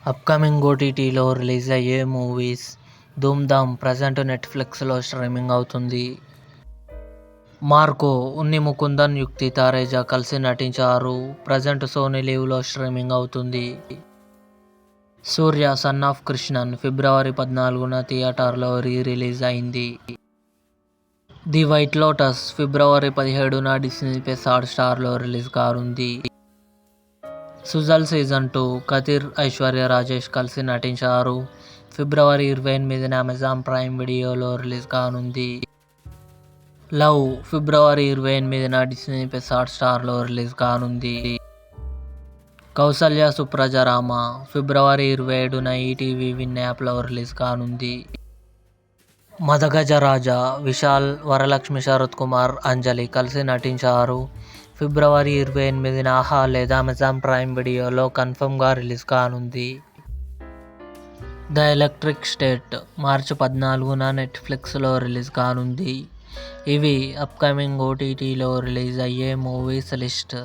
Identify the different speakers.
Speaker 1: Upcoming ఓటీటీలో release అయ్యే movies. Dhoom Dhaam present నెట్ఫ్లిక్స్లో స్ట్రీమింగ్ అవుతుంది. మార్కో, ఉన్ని ముకుందన్, యుక్తి తారేజా కలిసి నటించారు. ప్రజెంట్ సోనీ లీవ్లో స్ట్రీమింగ్ అవుతుంది. సూర్య సన్ ఆఫ్ కృష్ణన్ ఫిబ్రవరి 14న థియేటర్లో రిలీజ్ అయింది. ది వైట్ లోటస్ ఫిబ్రవరి 17న డిస్నీ ప్లస్ హాట్స్టార్లో రిలీజ్ కానుంది. సుజల్ సీజన్ 2 కతిర్, ఐశ్వర్య రాజేష్ కలిసి నటించారు. ఫిబ్రవరి 28న అమెజాన్ ప్రైమ్ వీడియోలో రిలీజ్ కానుంది. లవ్ ఫిబ్రవరి 28న డిస్నీ ప్లస్ హాట్స్టార్లో రిలీజ్ కానుంది. కౌసల్య సుప్రజరామ ఫిబ్రవరి 27న ఈటీవీ విన్ యాప్లో రిలీజ్ కానుంది. మదగజరాజా విశాల్, వరలక్ష్మి శరత్ కుమార్, అంజలి కలిసి నటించారు. ఫిబ్రవరి 28న ఆహా లేదా అమెజాన్ ప్రైమ్ వీడియోలో కన్ఫర్మ్గా రిలీజ్ కానుంది. ద ఎలక్ట్రిక్ స్టేట్ మార్చి 14న నెట్ఫ్లిక్స్లో రిలీజ్ కానుంది. ఇవి అప్కమింగ్ ఓటీటీలో రిలీజ్ అయ్యే మూవీస్ లిస్ట్.